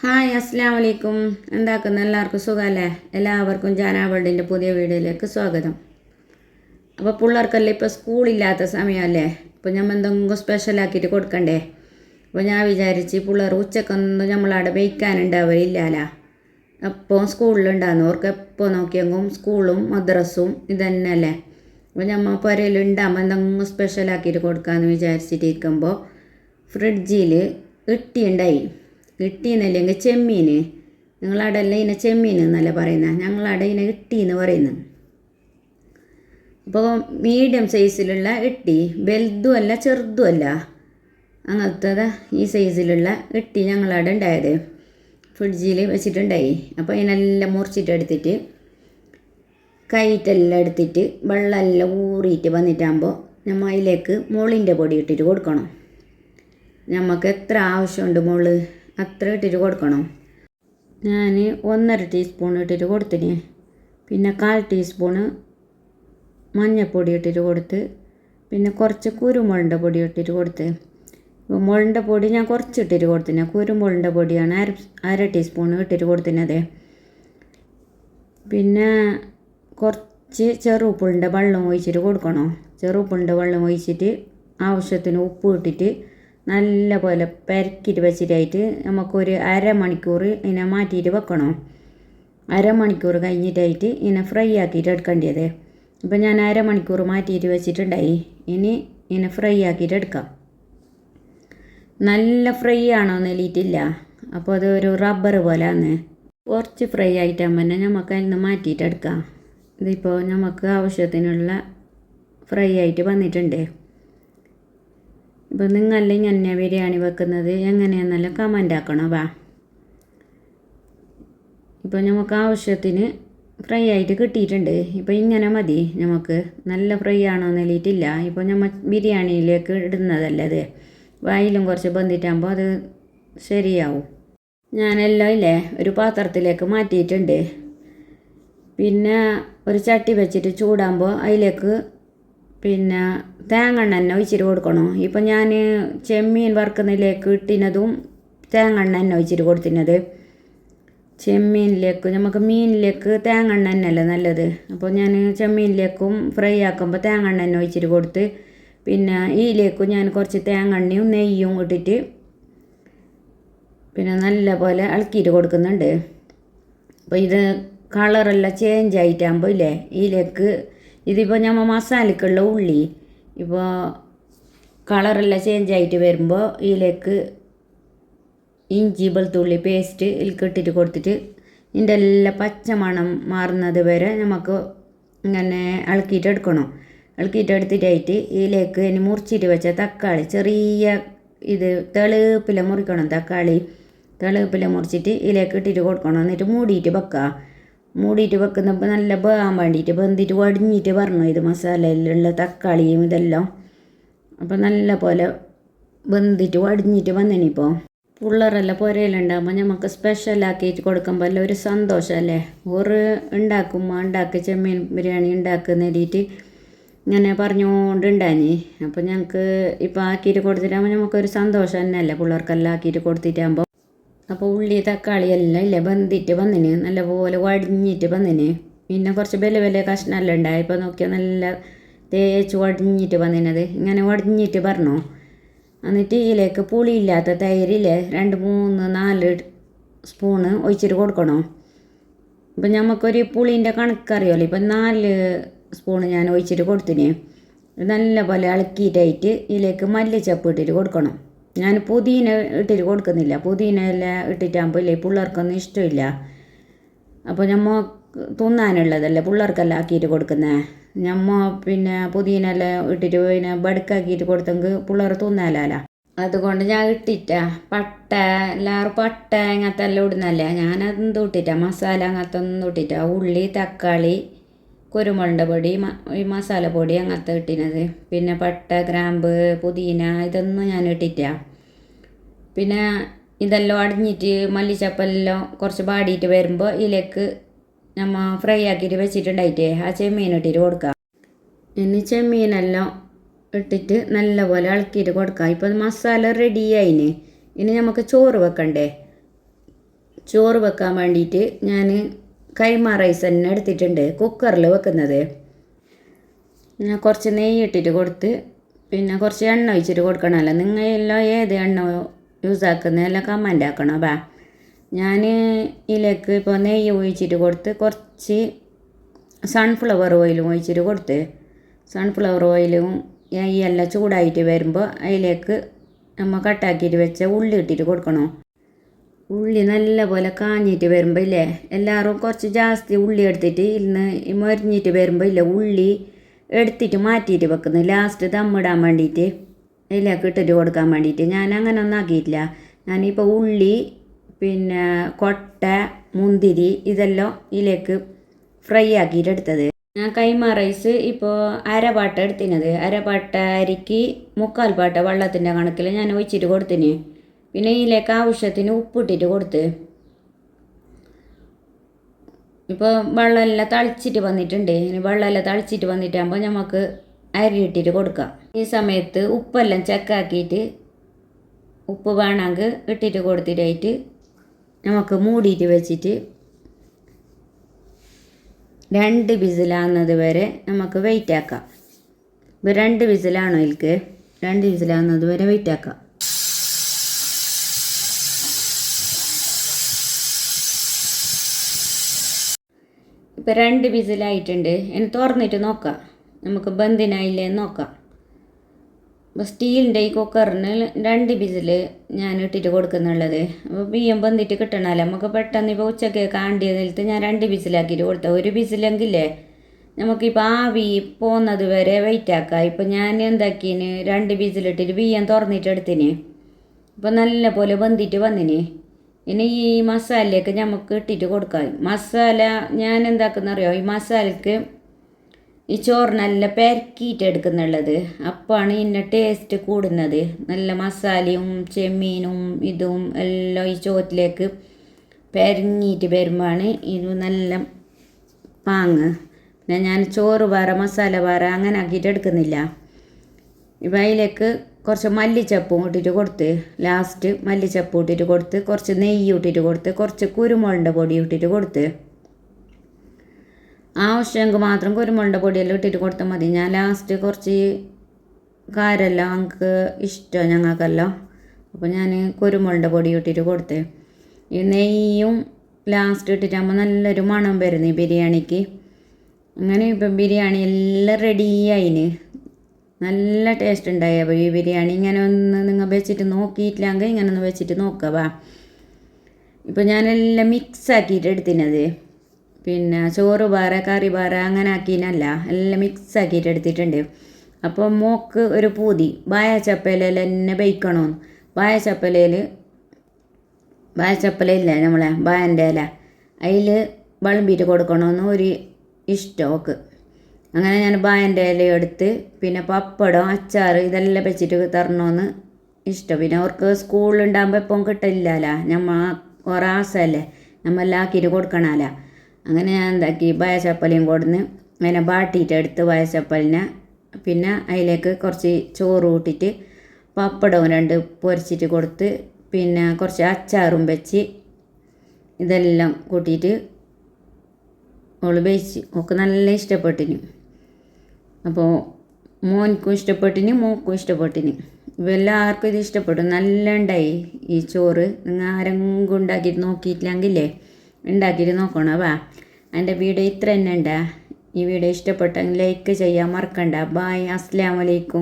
Hi അസ്സലാമു അലൈക്കും. എന്താക്കുന്ന എല്ലാവർക്കും സുഖമല്ലേ? എല്ലാവർക്കും ജാനാ വേൾഡിൻ്റെ പുതിയ വീഡിയോയിലേക്ക് സ്വാഗതം. അപ്പോൾ പിള്ളേർക്കെല്ലാം ഇപ്പോൾ സ്കൂളില്ലാത്ത സമയമല്ലേ, അപ്പോൾ നമ്മൾ എന്തെങ്കിലും സ്പെഷ്യലാക്കിയിട്ട് കൊടുക്കണ്ടേ. അപ്പോൾ ഞാൻ വിചാരിച്ച് പിള്ളേർ ഉച്ചക്കൊന്നും നമ്മളവിടെ വയ്ക്കാനുണ്ടാവില്ലല്ലോ. അപ്പോൾ സ്കൂളിലുണ്ടാകുന്നു അവർക്ക് എപ്പോൾ നോക്കിയെങ്കിലും സ്കൂളും മദ്രസും ഇതന്നെയല്ലേ. അപ്പോൾ നമ്മൾ പുരയിലുണ്ടാകുമ്പോൾ എന്തെങ്കിലും സ്പെഷ്യലാക്കിയിട്ട് കൊടുക്കാമെന്ന് വിചാരിച്ചിട്ടിരിക്കുമ്പോൾ ഫ്രിഡ്ജിൽ ഇട്ടിയുണ്ടായി. ഇട്ടീന്നല്ലെങ്കിൽ ചെമ്മീൻ, നിങ്ങളവിടെ എല്ലാം ഇതിനെ ചെമ്മീൻ എന്നല്ല പറയുന്നത്, ഞങ്ങളവിടെ ഇതിനെ ഇട്ടീന്ന് പറയുന്നു. അപ്പോൾ മീഡിയം സൈസിലുള്ള ഇട്ടി, വലുതും അല്ല ചെറുതും അല്ല, അങ്ങനത്തെ ഈ സൈസിലുള്ള ഇട്ടി ഞങ്ങളവിടെ ഉണ്ടായത് ഫ്രിഡ്ജിൽ വെച്ചിട്ടുണ്ടായി. അപ്പോൾ ഇതിനെല്ലാം മുറിച്ചിട്ടെടുത്തിട്ട് കൈറ്റെല്ലാം എടുത്തിട്ട് വെള്ളമെല്ലാം ഊറിയിട്ട് വന്നിട്ടാകുമ്പോൾ നമ്മൾ അതിലേക്ക് മുളിൻ്റെ പൊടി ഇട്ടിട്ട് കൊടുക്കണം. നമുക്ക് എത്ര ആവശ്യമുണ്ട് മുള് അത്ര ഇട്ടിട്ട് കൊടുക്കണം. ഞാൻ 1.5 ടീസ്പൂൺ ഇട്ടിട്ട് കൊടുത്തിന്. പിന്നെ 1/4 ടീസ്പൂണ് മഞ്ഞൾപ്പൊടി ഇട്ടിട്ട് കൊടുത്ത്, പിന്നെ കുറച്ച് കുരുമുളകിൻ്റെ പൊടി ഇട്ടിട്ട് കൊടുത്ത്. ഇപ്പോൾ മുളകിൻ്റെ പൊടി ഞാൻ കുറച്ച് ഇട്ടിട്ട് കൊടുത്തിന്, കുരുമുളകിൻ്റെ പൊടിയാണ് അര ടീസ്പൂൺ ഇട്ടിട്ട് കൊടുത്തിനത്. പിന്നെ കുറച്ച് ചെറുപ്പുളിൻ്റെ വെള്ളം ഒഴിച്ചിട്ട് കൊടുക്കണം. ചെറുപ്പുളിൻ്റെ വെള്ളം ഒഴിച്ചിട്ട് ആവശ്യത്തിന് ഉപ്പ് ഇട്ടിട്ട് നല്ല പോലെ പെരക്കിയിട്ട് വെച്ചിട്ടായിട്ട് നമുക്കൊരു അരമണിക്കൂർ ഇതിനെ മാറ്റിയിട്ട് വെക്കണം. അരമണിക്കൂർ കഴിഞ്ഞിട്ടായിട്ട് ഇതിനെ ഫ്രൈ ആക്കിയിട്ട് എടുക്കേണ്ടത്. അപ്പോൾ ഞാൻ അരമണിക്കൂർ മാറ്റിയിട്ട് വെച്ചിട്ടുണ്ടായി. ഇനി ഇതിനെ ഫ്രൈ ആക്കിയിട്ട് എടുക്കാം. നല്ല ഫ്രൈ ആണോ നെല്ലിയിട്ടില്ല, അപ്പോൾ അത് ഒരു റബ്ബർ പോലെയാണ്. കുറച്ച് ഫ്രൈ ആയിട്ടാകുമ്പോൾ തന്നെ നമുക്ക് അതിൽ നിന്ന് മാറ്റിയിട്ട് എടുക്കാം. ഇതിപ്പോൾ നമുക്ക് ആവശ്യത്തിനുള്ള ഫ്രൈ ആയിട്ട് വന്നിട്ടുണ്ട്. ഇപ്പോൾ നിങ്ങളെല്ലാം ഇങ്ങനെ ബിരിയാണി വെക്കുന്നത് എങ്ങനെയാണെന്നല്ല കമൻ്റ് ആക്കണം. ഇപ്പോൾ നമുക്ക് ആവശ്യത്തിന് ഫ്രൈ ആയിട്ട് കിട്ടിയിട്ടുണ്ട്. ഇപ്പോൾ ഇങ്ങനെ മതി നമുക്ക്. നല്ല ഫ്രൈ ആണോ നെല്ലിയിട്ടില്ല. ഇപ്പോൾ നമ്മൾ ബിരിയാണിയിലേക്ക് ഇടുന്നതല്ലേ അത്, വായിലും കുറച്ച് ബന്ധിട്ടാകുമ്പോൾ അത് ശരിയാവും. ഞാനെല്ലാം ഇല്ലേ ഒരു പാത്രത്തിലേക്ക് മാറ്റിയിട്ടുണ്ട്. പിന്നെ ഒരു ചട്ടി വെച്ചിട്ട് ചൂടാകുമ്പോൾ അതിലേക്ക് പിന്നെ തേങ്ങെണ്ണ തന്നെ ഒഴിച്ചിട്ട് കൊടുക്കണം. ഇപ്പം ഞാൻ ചെമ്മീൻ വറുക്കുന്നതിലേക്ക് ഇട്ടിനതും തേങ്ങെണ്ണ തന്നെ ഒഴിച്ചിട്ട് കൊടുത്തിനത്. ചെമ്മീനിലേക്ക് നമുക്ക് മീനിലേക്ക് തേങ്ങെണ്ണ തന്നെയല്ലേ നല്ലത്. അപ്പോൾ ഞാൻ ചെമ്മീനിലേക്കും ഫ്രൈ ആക്കുമ്പോൾ തേങ്ങെണ്ണ തന്നെ ഒഴിച്ചിട്ട് കൊടുത്ത്, പിന്നെ ഇതിലേക്കും ഞാൻ കുറച്ച് തേങ്ങെണ്ണയും നെയ്യും ഇട്ടിട്ട് പിന്നെ നല്ല പോലെ ഇളക്കിയിട്ട് കൊടുക്കുന്നുണ്ട്. അപ്പോൾ ഇത് കളറെല്ലാം ചേഞ്ച് ആയിട്ടാകുമ്പോൾ ഇല്ലേ ഇതിലേക്ക് ഇതിപ്പോൾ നമ്മൾ മസാലക്കുള്ള ഉള്ളി ഇപ്പോൾ കളറെല്ലാം ചേഞ്ച് ആയിട്ട് വരുമ്പോൾ ഇതിലേക്ക് ഇഞ്ചി വെളുത്തുള്ളി പേസ്റ്റ് ഇതിലേക്ക് ഇട്ടിട്ട് കൊടുത്തിട്ട് ഇതിൻ്റെ എല്ലാം പച്ചമണം മാറുന്നത് വരെ നമുക്ക് ഇങ്ങനെ ഇളക്കിയിട്ട് എടുക്കണം. ഇളക്കിയിട്ട് എടുത്തിട്ടായിട്ട് ഇതിലേക്ക് ഇനി മുറിച്ചിട്ട് വെച്ച തക്കാളി ചെറിയ ഇത് തെളുപ്പില മുറിക്കണം. തക്കാളി തെളുപ്പില മുറിച്ചിട്ട് ഇതിലേക്ക് ഇട്ടിട്ട് കൊടുക്കണം. എന്നിട്ട് മൂടിയിട്ട് വെക്കുക. മൂടിയിട്ട് വെക്കുന്നപ്പോൾ നല്ല വേകാൻ വേണ്ടിയിട്ട് വെന്തിട്ട് വടിഞ്ഞിട്ട് വരണം ഇത് മസാലയിലുള്ള തക്കാളിയും ഇതെല്ലാം. അപ്പോൾ നല്ല പോലെ വെന്തിട്ട് വടിഞ്ഞിട്ട് വന്നിനിപ്പോൾ. പിള്ളേരെല്ലാം പുരയിലുണ്ടാകുമ്പോൾ നമുക്ക് സ്പെഷ്യലാക്കിയിട്ട് കൊടുക്കുമ്പോൾ എല്ലാം ഒരു സന്തോഷമല്ലേ. ഒരു ഉണ്ടാക്കി ചെമ്മീൻ ബിരിയാണി ഉണ്ടാക്കുന്നതിട്ട് ഇങ്ങനെ പറഞ്ഞുകൊണ്ടുണ്ടാഞ്ഞി. അപ്പോൾ ഞങ്ങൾക്ക് ഇപ്പോൾ ആക്കിയിട്ട് കൊടുത്തിട്ടാകുമ്പോൾ നമുക്കൊരു സന്തോഷം തന്നെയല്ലേ പിള്ളേർക്കെല്ലാം ആക്കിയിട്ട് കൊടുത്തിട്ടാകുമ്പോൾ. അപ്പോൾ ഉള്ളി തക്കാളി എല്ലാം ഇല്ലേ വെന്തിട്ട് വന്നിന്, നല്ലപോലെ വടിഞ്ഞിട്ട് വന്നിന്. പിന്നെ കുറച്ച് വലിയ കഷ്ണമെല്ലാം ഉണ്ടായി. ഇപ്പോൾ നോക്കിയാൽ നല്ല തേച്ച് വടിഞ്ഞിട്ട് വന്നിനത്. ഇങ്ങനെ വടിഞ്ഞിട്ട് പറഞ്ഞു. എന്നിട്ട് ഇതിലേക്ക് പുളിയില്ലാത്ത തൈരില്ലേ 2, 3, 4 സ്പൂണ് ഒഴിച്ചിട്ട് കൊടുക്കണം. ഇപ്പം നമുക്കൊരു പുളീൻ്റെ കണക്കറിയാമല്ലോ. ഇപ്പം 4 സ്പൂണ് ഞാൻ ഒഴിച്ചിട്ട് കൊടുത്തിന്. നല്ല പോലെ ഇളക്കിയിട്ടായിട്ട് ഇതിലേക്ക് മല്ലിച്ചപ്പ് ഇട്ടിട്ട് കൊടുക്കണം. ഞാൻ പുതിന ഇട്ടിട്ട് കൊടുക്കുന്നില്ല. പുതിന എല്ലാം ഇട്ടിട്ടാകുമ്പോൾ ഇല്ലേ പിള്ളേർക്കൊന്നും ഇഷ്ടമില്ല. അപ്പോൾ നമ്മൾ തിന്നാനുള്ളതല്ലേ പിള്ളേർക്കെല്ലാം ആക്കിയിട്ട് കൊടുക്കുന്നത്. നമ്മൾ പിന്നെ പുതിന എല്ലാം ഇട്ടിട്ട് പിന്നെ ബടുക്കാക്കിയിട്ട് കൊടുത്തെങ്കിൽ പിള്ളേർ തിന്നാലല്ല. അതുകൊണ്ട് ഞാൻ ഇട്ടിട്ടാ പട്ട എല്ലാവരും പട്ട അങ്ങനത്തെ എല്ലാം ഇടുന്നല്ലേ. ഞാനതൊന്നും ഇട്ടിട്ടാ മസാല അങ്ങനത്തെ ഒന്നും ഇട്ടിട്ടാ. ഉള്ളി തക്കാളി കുരുമുളകിൻ്റെ പൊടി ഈ മസാലപ്പൊടി അങ്ങനത്തെ ഇട്ടിനത്. പിന്നെ പട്ട ഗ്രാമ്പ് പുതിന ഇതൊന്നും ഞാൻ ഇട്ടിട്ടാ. പിന്നെ ഇതെല്ലാം അടിഞ്ഞിട്ട് മല്ലിച്ചപ്പെല്ലാം കുറച്ച് പാടിയിട്ട് വരുമ്പോൾ ഇതിലേക്ക് നമ്മൾ ഫ്രൈ ആക്കിയിട്ട് വെച്ചിട്ടുണ്ടായിട്ടേ ആ ചെമ്മീൻ ഇട്ടിട്ട് കൊടുക്കുക. ഇനി ചെമ്മീനെല്ലാം ഇട്ടിട്ട് നല്ലപോലെ ഇളക്കിയിട്ട് കൊടുക്കുക. ഇപ്പോൾ മസാല റെഡി ആയിന്. ഇനി നമുക്ക് ചോറ് വെക്കണ്ടേ. ചോറ് വെക്കാൻ വേണ്ടിയിട്ട് ഞാൻ കൈമ റൈസ് തന്നെ എടുത്തിട്ടുണ്ട്, കുക്കറിൽ വെക്കുന്നത്. ഞാൻ കുറച്ച് നെയ്യ് ഇട്ടിട്ട് കൊടുത്ത് പിന്നെ കുറച്ച് എണ്ണ ഒഴിച്ചിട്ട് കൊടുക്കണമല്ലോ. നിങ്ങളെല്ലാം ഏത് എണ്ണ യൂസ് ആക്കുന്നതെല്ലാം കമൻ്റ് ആക്കണം. ഞാൻ ഇതിലേക്ക് ഇപ്പോൾ നെയ്യ് ഒഴിച്ചിട്ട് കൊടുത്ത് കുറച്ച് സൺഫ്ലവർ ഓയിലും ഒഴിച്ചിട്ട് കൊടുത്ത് സൺഫ്ലവർ ഓയിലും എല്ലാം ചൂടായിട്ട് വരുമ്പോൾ അതിലേക്ക് നമ്മൾ കട്ടാക്കിയിട്ട് വെച്ച ഉള്ളി ഇട്ടിട്ട് കൊടുക്കണം. ഉള്ളി നല്ലപോലെ കാഞ്ഞിട്ട് വരുമ്പോൾ ഇല്ലേ, എല്ലാവരും കുറച്ച് ജാസ്തി ഉള്ളി എടുത്തിട്ട് ഇന്ന് മൊരിഞ്ഞിട്ട് വരുമ്പോൾ ഇല്ലേ ഉള്ളി എടുത്തിട്ട് മാറ്റിയിട്ട് വെക്കുന്നു ലാസ്റ്റ് ദമ്മിടാൻ വേണ്ടിയിട്ട് അതിലേക്ക് ഇട്ടിട്ട് കൊടുക്കാൻ വേണ്ടിയിട്ട്. ഞാൻ അങ്ങനെ ഒന്നും ആക്കിയിട്ടില്ല. ഞാനിപ്പോൾ ഉള്ളി പിന്നെ കൊട്ട മുന്തിരി ഇതെല്ലാം ഇതിലേക്ക് ഫ്രൈ ആക്കിയിട്ട് എടുത്തത്. ഞാൻ കൈമ റൈസ് ഇപ്പോൾ അരപ്പാട്ട എടുത്തിനത്. അരപ്പാട്ട അരിക്ക് 3/4 പാട്ട വെള്ളത്തിൻ്റെ കണക്കിൽ ഞാൻ ഒഴിച്ചിട്ട് കൊടുത്തിന്. പിന്നെ ഇതിലേക്ക് ആവശ്യത്തിന് ഉപ്പിട്ടിട്ട് കൊടുത്ത്. ഇപ്പോൾ വെള്ളമെല്ലാം തളിച്ചിട്ട് വന്നിട്ടുണ്ട്. ഇനി വെള്ളമെല്ലാം തളിച്ചിട്ട് വന്നിട്ടാകുമ്പോൾ നമുക്ക് അരി ഇട്ടിട്ട് കൊടുക്കാം. ഈ സമയത്ത് ഉപ്പെല്ലാം ചെക്കാക്കിയിട്ട് ഉപ്പ് വേണമെങ്കിൽ ഇട്ടിട്ട് കൊടുത്തിട്ടായിട്ട് നമുക്ക് മൂടിയിട്ട് വെച്ചിട്ട് 2 വിസിലാകുന്നത് വരെ നമുക്ക് വെയിറ്റ് ആക്കാം. ഇപ്പോൾ 2 വിസിലാണോ ഇതിലേക്ക് 2 വിസിലാകുന്നത് വരെ വെയിറ്റ് ആക്കാം. ഇപ്പോൾ 2 വിസിലായിട്ടുണ്ട്. ഇനി തുറന്നിട്ട് നോക്കാം, നമുക്ക് ബന്ധിനായില്ലേന്ന് നോക്കാം. അപ്പോൾ സ്റ്റീലിൻ്റെ ഈ കുക്കറിന് 2 വിസിൽ ഞാൻ ഇട്ടിട്ട് കൊടുക്കുന്നുള്ളത്. അപ്പോൾ ബിയ്യം ബന്ധിട്ട് കിട്ടണമല്ലോ നമുക്ക് പെട്ടെന്ന്. ഇപ്പോൾ ഉച്ചയ്ക്ക് കാണ്ടിയതിലത്ത് ഞാൻ 2 വിസിലാക്കിയിട്ട് കൊടുത്ത 1 വിസിലെങ്കിലേ നമുക്കിപ്പോൾ ആവി പോകുന്നത് വരെ വെയിറ്റ് ആക്കാം. ഇപ്പോൾ ഞാൻ എന്താക്കിന് 2 വിസിലിട്ടിട്ട് ബിയ്യം തുറന്നിട്ട് എടുത്തിന്. ഇപ്പോൾ നല്ല പോലെ ബന്ധിട്ട് വന്നിന്. ഇനി ഈ മസാലയൊക്കെ നമുക്ക് ഇട്ടിട്ട് കൊടുക്കാം. മസാല ഞാൻ എന്താക്കുന്നറിയോ, ഈ മസാലക്ക് ഈ ചോറ് നല്ല പെരക്കിയിട്ട് എടുക്കുന്നുള്ളത്. അപ്പോഴാണ് ഇതിൻ്റെ ടേസ്റ്റ് കൂടുന്നത്. നല്ല മസാലയും ചെമ്മീനും ഇതും എല്ലാം ഈ ചോറ്റിലേക്ക് പെരങ്ങിയിട്ട് വരുമ്പോഴാണ് ഇത് നല്ല പാങ്ങ്. പിന്നെ ഞാൻ ചോറ് വേറെ മസാല വേറെ അങ്ങനെ ആക്കിയിട്ട് എടുക്കുന്നില്ല. ഇപ്പം അതിലേക്ക് കുറച്ച് മല്ലിച്ചപ്പും ഇട്ടിട്ട് കൊടുത്ത് ലാസ്റ്റ് മല്ലിച്ചപ്പും ഇട്ടിട്ട് കൊടുത്ത് കുറച്ച് നെയ്യ് ഇട്ടിട്ട് കൊടുത്ത് കുറച്ച് കുരുമുളകിൻ്റെ പൊടി ഇട്ടിട്ട് കൊടുത്ത് ആവശ്യമെങ്കിൽ മാത്രം കുരുമുളകിൻ്റെ പൊടിയെല്ലാം ഇട്ടിട്ട് കൊടുത്താൽ മതി. ഞാൻ ലാസ്റ്റ് കുറച്ച് കാരെല്ലാം നമുക്ക് ഇഷ്ടമാണ് ഞങ്ങൾക്കെല്ലാം. അപ്പോൾ ഞാൻ കുരുമുളകിൻ്റെ പൊടി ഇട്ടിട്ട് കൊടുത്ത് ഈ നെയ്യും ലാസ്റ്റ് ഇട്ടിട്ടാകുമ്പോൾ നല്ലൊരു മണം വരുന്നു ഈ ബിരിയാണിക്ക്. അങ്ങനെ ഇപ്പം ബിരിയാണി എല്ലാം റെഡിയായിന്. നല്ല ടേസ്റ്റ് ഉണ്ടായപ്പോൾ ഈ ബിരിയാണി. ഇങ്ങനെ ഒന്ന് നിങ്ങൾ വെച്ചിട്ട് നോക്കിയിട്ടില്ലെങ്കിൽ ഇങ്ങനെ ഒന്ന് വെച്ചിട്ട് നോക്കുക. ഇപ്പോൾ ഞാനെല്ലാം മിക്സ് ആക്കിയിട്ട് എടുത്തിനത്. പിന്നെ ചോറ് വേറെ കറി വേറെ അങ്ങനെ ആക്കിനല്ല, എല്ലാം മിക്സ് ആക്കിയിട്ട് എടുത്തിട്ടുണ്ട്. അപ്പോൾ മോക്ക് ഒരു പൂതി ബായച്ചപ്പലയിൽ എന്നെ ബേക്കണമെന്ന്. ബായച്ചപ്പലയില്ലേ നമ്മളെ ബായൻ്റെ ഇല അതിൽ വിളമ്പിയിട്ട് കൊടുക്കണമെന്ന് ഒരു ഇഷ്ടം ഓക്ക്. അങ്ങനെ ഞാൻ ബായൻ്റെ ഇല എടുത്ത് പിന്നെ പപ്പടം അച്ചാർ ഇതെല്ലാം വെച്ചിട്ട് തരണമെന്ന് ഇഷ്ടം. പിന്നെ അവർക്ക് സ്കൂളിലുണ്ടാകുമ്പോൾ എപ്പം കിട്ടില്ലല്ലോ, നമ്മൾ ഒരാസല്ലേ നമ്മളെല്ലാം ആക്കിയിട്ട് കൊടുക്കണമല്ലോ. അങ്ങനെ ഞാൻ എന്താക്കി ബായച്ചപ്പലയും കൊടുന്ന് അങ്ങനെ ബാട്ടിയിട്ട് എടുത്ത് ബായച്ചപ്പലിനെ പിന്നെ അതിലേക്ക് കുറച്ച് ചോറ് കൂട്ടിയിട്ട് പപ്പടവും 2 പൊരിച്ചിട്ട് കൊടുത്ത് പിന്നെ കുറച്ച് അച്ചാറും വെച്ച് ഇതെല്ലാം കൂട്ടിയിട്ട് അവൾ വെച്ച് ഒക്കെ നല്ല ഇഷ്ടപ്പെട്ടിന്. അപ്പോൾ മോനിക്കും ഇഷ്ടപ്പെട്ടിന് മോക്കും ഇഷ്ടപ്പെട്ടിന്. എല്ലാവർക്കും ഇത് ഇഷ്ടപ്പെട്ടു. നല്ല ഉണ്ടായി ഈ ചോറ്. നിങ്ങൾ ആരെങ്കിലും ഉണ്ടാക്കിയിട്ട് നോക്കിയിട്ടില്ലെങ്കിലേ ഉണ്ടാക്കിയിട്ട് നോക്കണം. എൻ്റെ വീഡിയോ ഇത്ര തന്നെ ഉണ്ടാ. ഈ വീഡിയോ ഇഷ്ടപ്പെട്ടെങ്കിൽ ലൈക്ക് ചെയ്യാൻ മറക്കണ്ട. ബായ്, അസ്സലാമു അലൈക്കും.